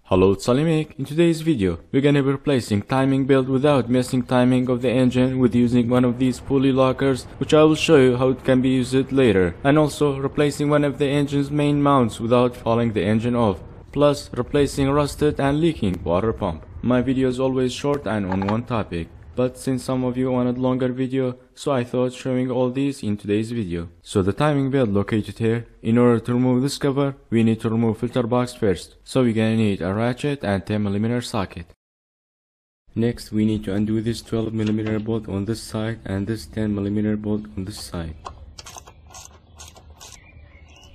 Hello, it's AliMECH. In today's video, we're gonna be replacing timing belt without messing timing of the engine with using one of these pulley lockers, which I will show you how it can be used later, and also replacing one of the engine's main mounts without falling the engine off, plus replacing rusted and leaking water pump. My video is always short and on one topic, but since some of you wanted longer video, so I thought showing all these in today's video. So the timing belt located here. In order to remove this cover, we need to remove filter box first. So we're gonna need a ratchet and 10mm socket. Next we need to undo this 12mm bolt on this side and this 10mm bolt on this side.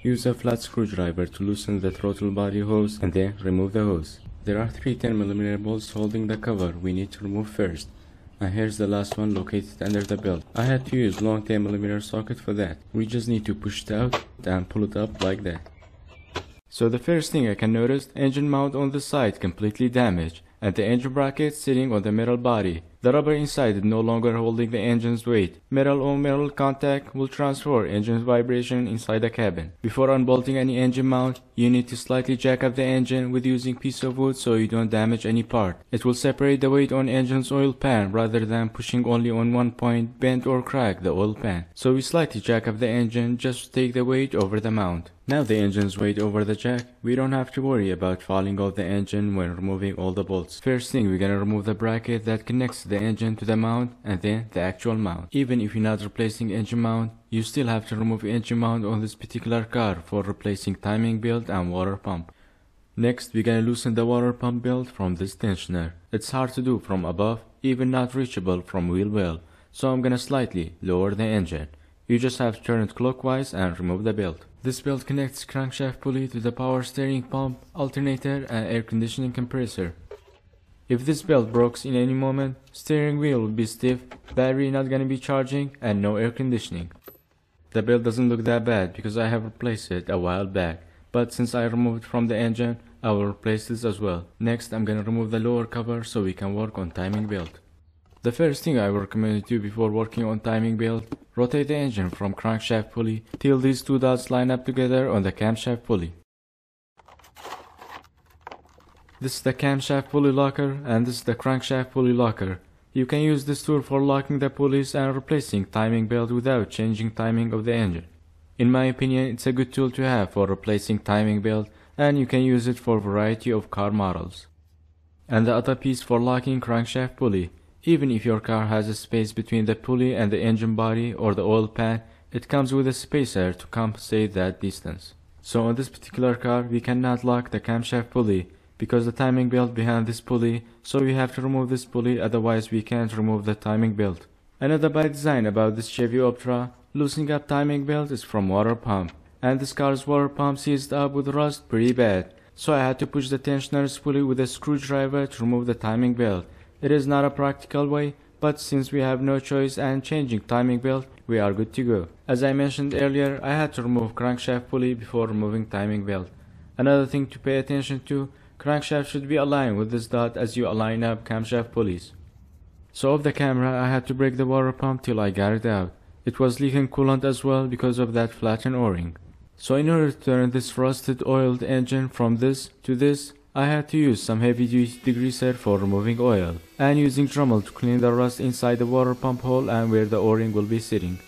Use a flat screwdriver to loosen the throttle body hose and then remove the hose. There are 3 10mm bolts holding the cover we need to remove first. And here's the last one located under the belt. I had to use long 10mm socket for that. We just need to push it out and pull it up like that. So the first thing I can notice, engine mount on the side completely damaged, and the engine bracket sitting on the metal body. The rubber inside is no longer holding the engine's weight. Metal on metal contact will transfer engine's vibration inside the cabin. Before unbolting any engine mount, you need to slightly jack up the engine with using piece of wood so you don't damage any part. It will separate the weight on engine's oil pan rather than pushing only on one point, bend or crack the oil pan. So we slightly jack up the engine just to take the weight over the mount. Now the engine's weight over the jack, we don't have to worry about falling off the engine when removing all the bolts. First thing, we're gonna remove the bracket that connects the engine to the mount and then the actual mount. Even if you're not replacing engine mount, you still have to remove engine mount on this particular car for replacing timing belt and water pump. Next, we're gonna loosen the water pump belt from this tensioner. It's hard to do from above, even not reachable from wheel well, so I'm gonna slightly lower the engine. You just have to turn it clockwise and remove the belt. This belt connects crankshaft pulley to the power steering pump, alternator and air conditioning compressor. If this belt breaks in any moment, steering wheel will be stiff, battery not gonna be charging and no air conditioning. The belt doesn't look that bad because I have replaced it a while back, but since I removed it from the engine, I will replace this as well. Next, I'm gonna remove the lower cover so we can work on timing belt. The first thing I will recommend you do before working on timing belt, rotate the engine from crankshaft pulley till these two dots line up together on the camshaft pulley. This is the camshaft pulley locker and this is the crankshaft pulley locker. You can use this tool for locking the pulleys and replacing timing belt without changing timing of the engine. In my opinion, it's a good tool to have for replacing timing belt, and you can use it for a variety of car models. And the other piece for locking crankshaft pulley. Even if your car has a space between the pulley and the engine body or the oil pan, it comes with a spacer to compensate that distance. So on this particular car, we cannot lock the camshaft pulley because the timing belt behind this pulley, so we have to remove this pulley, otherwise we can't remove the timing belt. Another by design about this Chevy Optra, loosening up timing belt is from water pump, and this car's water pump seized up with rust pretty bad, so I had to push the tensioner's pulley with a screwdriver to remove the timing belt. It is not a practical way, but since we have no choice and changing timing belt, we are good to go. As I mentioned earlier, I had to remove crankshaft pulley before removing timing belt. Another thing to pay attention to, crankshaft should be aligned with this dot as you align up camshaft pulleys. So off the camera, I had to break the water pump till I got it out. It was leaking coolant as well because of that flattened o-ring. So in order to turn this rusted oiled engine from this to this, I had to use some heavy duty degreaser for removing oil, and using Dremel to clean the rust inside the water pump hole and where the o-ring will be sitting.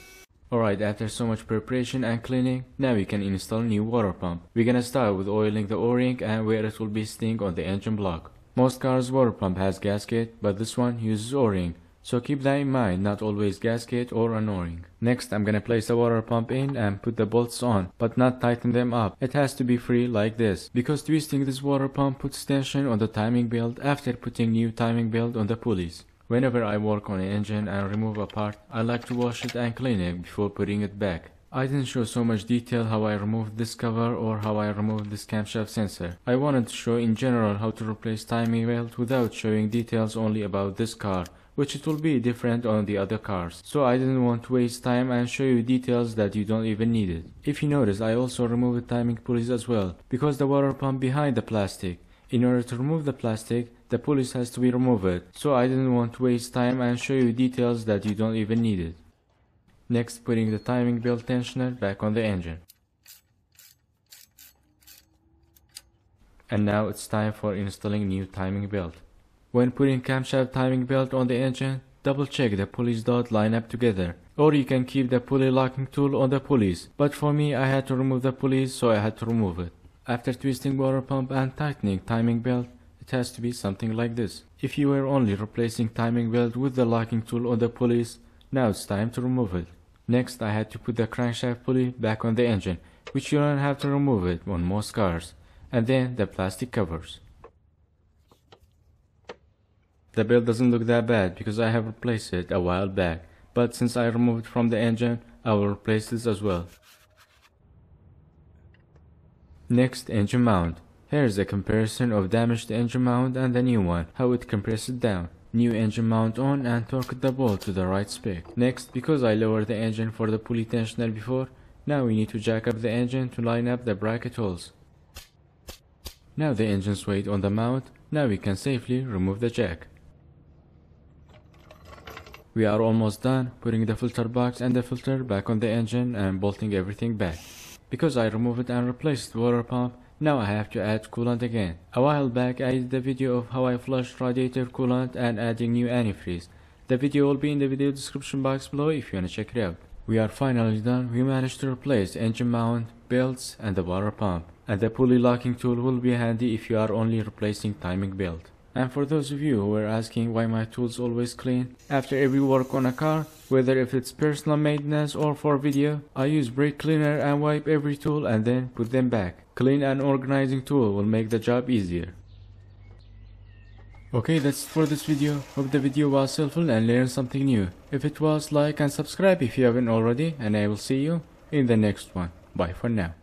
Alright, after so much preparation and cleaning, now we can install a new water pump. We're gonna start with oiling the o-ring and where it will be sitting on the engine block. Most cars' water pump has gasket, but this one uses o-ring. So keep that in mind, not always gasket or an o-ring. Next, I'm gonna place the water pump in and put the bolts on, but not tighten them up. It has to be free like this, because twisting this water pump puts tension on the timing belt after putting new timing belt on the pulleys. Whenever I work on an engine and remove a part, I like to wash it and clean it before putting it back. I didn't show so much detail how I removed this cover or how I removed this camshaft sensor. I wanted to show in general how to replace timing belt without showing details only about this car, which it will be different on the other cars. So I didn't want to waste time and show you details that you don't even need it. If you notice, I also removed the timing pulleys as well, because the water pump behind the plastic. In order to remove the plastic, the pulleys has to be removed, so I didn't want to waste time and show you details that you don't even need it. Next, putting the timing belt tensioner back on the engine. And now it's time for installing new timing belt. When putting camshaft timing belt on the engine, double check the pulleys dot line up together, or you can keep the pulley locking tool on the pulleys, but for me I had to remove the pulleys, so I had to remove it. After twisting water pump and tightening timing belt, it has to be something like this. If you were only replacing timing belt with the locking tool on the pulleys, now it's time to remove it. Next I had to put the crankshaft pulley back on the engine, which you don't have to remove it on most cars, and then the plastic covers. The belt doesn't look that bad because I have replaced it a while back, but since I removed it from the engine, I will replace this as well. Next, engine mount. Here's a comparison of damaged engine mount and the new one, how it compresses down. New engine mount on and torque the bolt to the right spec. Next, because I lowered the engine for the pulley tensioner before, now we need to jack up the engine to line up the bracket holes. Now the engine's weight on the mount, now we can safely remove the jack. We are almost done putting the filter box and the filter back on the engine and bolting everything back. Because I removed and replaced the water pump, now I have to add coolant again. A while back I did a video of how I flushed radiator coolant and adding new antifreeze. The video will be in the video description box below if you wanna check it out. We are finally done. We managed to replace engine mount, belts and the water pump. And the pulley locking tool will be handy if you are only replacing timing belt. And for those of you who were asking why my tools always clean, after every work on a car, whether if it's personal maintenance or for video, I use brake cleaner and wipe every tool and then put them back. Clean and organizing tool will make the job easier. Okay, that's it for this video. Hope the video was helpful and learned something new. If it was, like and subscribe if you haven't already, and I will see you in the next one. Bye for now.